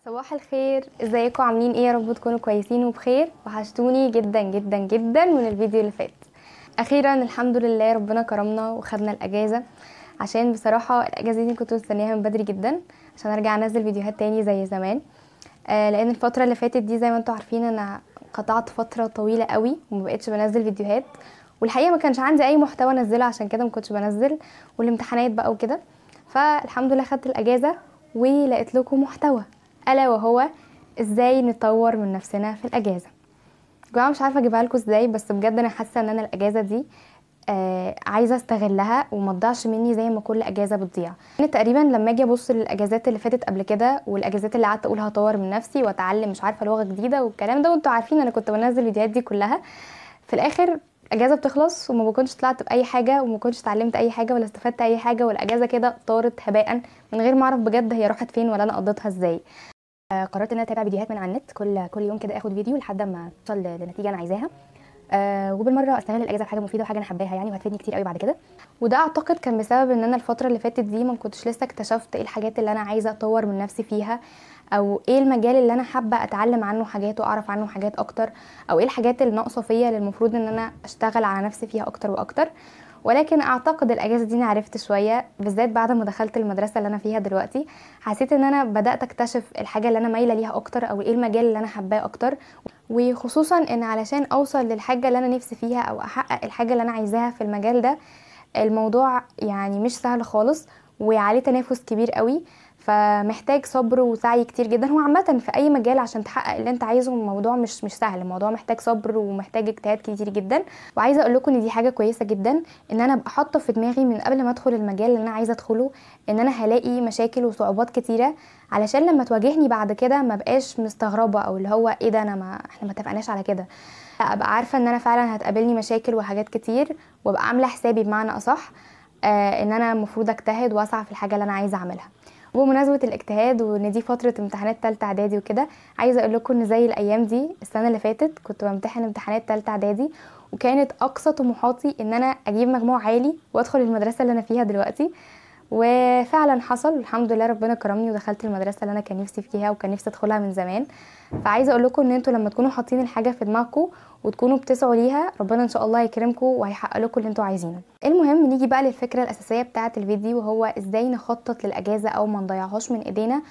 صباح الخير، ازيكم؟ عاملين ايه؟ يا رب تكونوا كويسين وبخير. وحشتوني جدا جدا جدا من الفيديو اللي فات. اخيرا الحمد لله ربنا كرمنا وخدنا الاجازه، عشان بصراحه الاجازه دي كنت مستنياها من بدري جدا عشان ارجع انزل فيديوهات تاني زي زمان. لان الفتره اللي فاتت دي زي ما انتم عارفين انا قطعت فتره طويله قوي ومبقتش بنزل فيديوهات، والحقيقه ما كانش عندي اي محتوى انزله عشان كده ما كنتش بنزل، والامتحانات بقى وكده. فالحمد لله خدت الاجازه ولقيت لكم محتوى، الا وهو ازاي نطور من نفسنا في الاجازه. يا جماعه مش عارفه اجيبها لكم ازاي، بس بجد انا حاسه ان انا الاجازه دي عايزه استغلها وما تضيعش مني زي ما كل اجازه بتضيع. انا تقريبا لما اجي ابص للاجازات اللي فاتت قبل كده والاجازات اللي قعدت اقول هطور من نفسي واتعلم مش عارفه لغه جديده والكلام ده، وانتوا عارفين انا كنت بنزل الفيديوهات دي كلها، في الاخر اجازه بتخلص وما بكونش طلعت باي حاجه وما كنتش اتعلمت اي حاجه ولا استفدت اي حاجه، والاجازه كده طارت هباء من غير ما اعرف بجد هي راحت فين ولا انا قضيتها ازاي. قررت ان انا اتابع فيديوهات من على النت، كل يوم كده اخد فيديو لحد ما اوصل لنتيجه انا عايزاها. وبالمره استغل الاجازه في حاجه مفيده وحاجه انا حباها يعني، وهتفيدني كتير قوي بعد كده. وده اعتقد كان بسبب ان انا الفتره اللي فاتت دي ما كنتش لسه اكتشفت ايه الحاجات اللي انا عايزه اطور من نفسي فيها، او ايه المجال اللي انا حابه اتعلم عنه حاجات واعرف عنه حاجات اكتر، او ايه الحاجات اللي ناقصه فيا اللي المفروض ان انا اشتغل على نفسي فيها اكتر واكتر. ولكن اعتقد الاجازه دي انا عرفت شويه، بالذات بعد ما دخلت المدرسه اللي انا فيها دلوقتي. حسيت ان انا بدات اكتشف الحاجه اللي انا مايله ليها اكتر، او ايه المجال اللي انا حباه اكتر. وخصوصا ان علشان اوصل للحاجه اللي انا نفسي فيها او احقق الحاجه اللي انا عايزاها في المجال ده، الموضوع يعني مش سهل خالص وعليه تنافس كبير قوي. فمحتاج صبر وسعي كتير جدا. هو عامه في اي مجال عشان تحقق اللي انت عايزه الموضوع مش سهل، الموضوع محتاج صبر ومحتاج اجتهاد كتير جدا. وعايزه اقول لكم ان دي حاجه كويسه جدا، ان انا ابقى حاطه في دماغي من قبل ما ادخل المجال اللي انا عايزه ادخله ان انا هلاقي مشاكل وصعوبات كتيره، علشان لما تواجهني بعد كده ما بقاش مستغربه او اللي هو ايه ده احنا ما اتفقناش على كده. لا، ابقى عارفه ان انا فعلا هتقابلني مشاكل وحاجات كتير، وابقى عامله حسابي بمعنى اصح ان انا المفروض اجتهد واسعى في الحاجه اللي انا عايزه اعملها. وبمناسبه الاجتهاد وان دي فتره امتحانات تالتة اعدادي وكده، عايزه اقول لكم ان زي الايام دي السنه اللي فاتت كنت بمتحن امتحانات تالتة اعدادي، وكانت اقصى طموحاتي ان انا اجيب مجموع عالي وادخل المدرسه اللي انا فيها دلوقتي. وفعلا حصل الحمد لله، ربنا كرمني ودخلت المدرسه اللي انا كان نفسي فيها وكان نفسي ادخلها من زمان. فعايزه اقول لكم ان انتوا لما تكونوا حاطين الحاجه في دماغكم وتكونوا بتسعوا ليها، ربنا ان شاء الله يكرمكم وهيحقق لكم اللي انتوا عايزينه. المهم نيجي بقى للفكره الاساسيه بتاعه الفيديو، وهو ازاي نخطط للاجازه او ما نضيعهاش من ايدينا.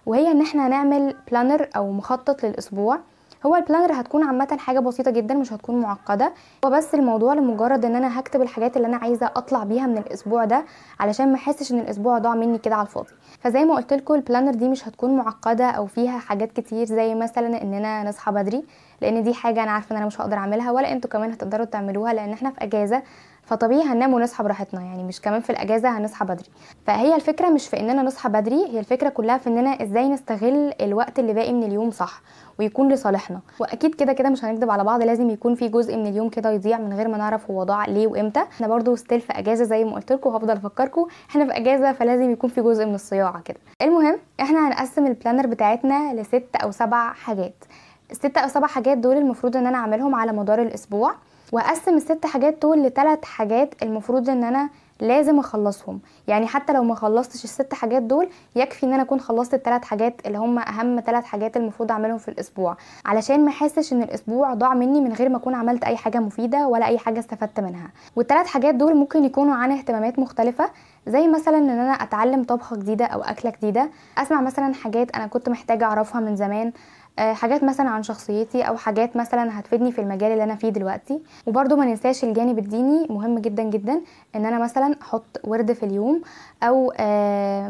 وهي ان احنا نعمل بلانر او مخطط للاسبوع. هو البلانر هتكون عامه حاجه بسيطه جدا، مش هتكون معقده. هو بس الموضوع لمجرد ان انا هكتب الحاجات اللي انا عايزه اطلع بيها من الاسبوع ده، علشان ما احسش ان الاسبوع ضاع مني كده على الفاضي. فزي ما قلت لكم البلانر دي مش هتكون معقده او فيها حاجات كتير، زي مثلا اننا نصحى بدري، لان دي حاجه انا عارفه ان انا مش هقدر اعملها ولا انتوا كمان هتقدروا تعملوها، لان احنا في اجازه فطبيعي هننام ونصحى براحتنا، يعني مش كمان في الاجازه هنصحى بدري. فهي الفكره مش في اننا نصحى بدري، هي الفكره كلها في اننا ازاي نستغل الوقت اللي باقي من اليوم صح ويكون لصالحنا. واكيد كده كده مش هنكدب على بعض، لازم يكون في جزء من اليوم كده يضيع من غير ما نعرف هو ضاع ليه وامتى. احنا برضو ستيل في اجازه زي ما قلت لكم، وهفضل افكركم احنا في اجازه، فلازم يكون في جزء من الصياعه كده. المهم احنا هنقسم البلانر بتاعتنا لست او 7 حاجات. الست او 7 حاجات دول المفروض ان انا اعملهم على مدار الاسبوع، واقسم ال6 حاجات دول ل3 حاجات المفروض ان انا لازم اخلصهم. يعني حتى لو ما خلصتش ال6 حاجات دول يكفي ان انا اكون خلصت ال3 حاجات اللي هم اهم 3 حاجات المفروض اعملهم في الاسبوع، علشان ما احسش ان الاسبوع ضاع مني من غير ما اكون عملت اي حاجه مفيده ولا اي حاجه استفدت منها. وال3 حاجات دول ممكن يكونوا عن اهتمامات مختلفه، زي مثلا ان انا اتعلم طبخه جديده او اكله جديده، اسمع مثلا حاجات انا كنت محتاجه اعرفها من زمان، حاجات مثلا عن شخصيتي او حاجات مثلا هتفيدني في المجال اللي انا فيه دلوقتي. وبرده ما ننساش الجانب الديني، مهم جدا جدا ان انا مثلا احط ورد في اليوم، او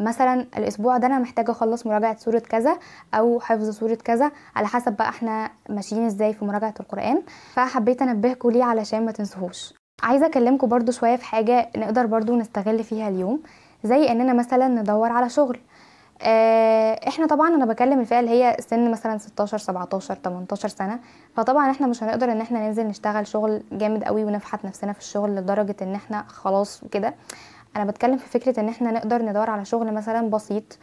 مثلا الاسبوع ده انا محتاجه اخلص مراجعه سوره كذا او حفظ سوره كذا، على حسب بقى احنا ماشيين ازاي في مراجعه القران. فحبيت انبهكم ليه علشان ما تنسوهوش. عايزه اكلمكم برده شويه في حاجه نقدر برده نستغل فيها اليوم، زي اننا مثلا ندور على شغل. احنا طبعا انا بكلم الفئه اللي هي سن مثلا 16 17 18 سنه، فطبعا احنا مش هنقدر ان احنا ننزل نشتغل شغل جامد قوي ونفحت نفسنا في الشغل لدرجه ان احنا خلاص وكده. انا بتكلم في فكره ان احنا نقدر ندور على شغل مثلا بسيط،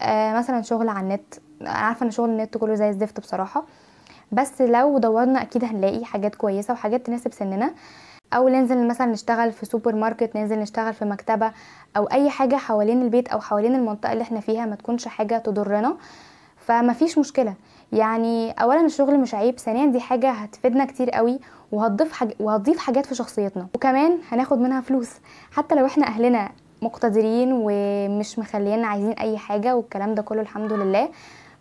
مثلا شغل على النت. انا عارفه ان شغل النت كله زي الزفت بصراحه، بس لو دورنا اكيد هنلاقي حاجات كويسه وحاجات تناسب سننا. او ننزل مثلا نشتغل في سوبر ماركت، ننزل نشتغل في مكتبة، او اي حاجة حوالين البيت او حوالين المنطقة اللي احنا فيها ما تكونش حاجة تضرنا. فمفيش مشكله. يعني اولا الشغل مش عيب، ثانيا دي حاجه هتفيدنا كتير قوي، وهتضيف حاجات في شخصيتنا، وكمان هناخد منها فلوس. حتى لو احنا اهلنا مقتدرين ومش مخلينا عايزين اي حاجه والكلام ده كله الحمد لله،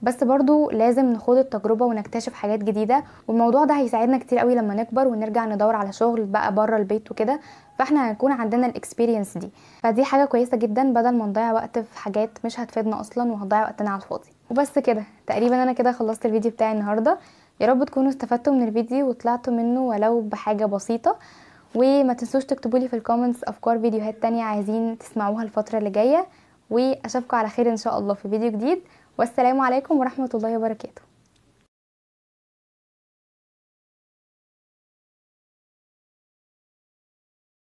بس برضو لازم نخوض التجربه ونكتشف حاجات جديده، والموضوع ده هيساعدنا كتير قوي لما نكبر ونرجع ندور على شغل بقى بره البيت وكده، فاحنا هنكون عندنا الاكسبيرينس دي. فدي حاجه كويسه جدا بدل ما نضيع وقت في حاجات مش هتفيدنا اصلا وهنضيع وقتنا على الفاضي. وبس كده تقريبا انا كده خلصت الفيديو بتاعي النهارده. يا رب تكونوا استفدتوا من الفيديو وطلعتوا منه ولو بحاجه بسيطه، وما تنسوش تكتبوا لي في الكومنتس افكار فيديوهات تانية عايزين تسمعوها الفتره اللي جايه، واشوفكم على خير ان شاء الله في فيديو جديد. والسلام عليكم ورحمه الله وبركاته.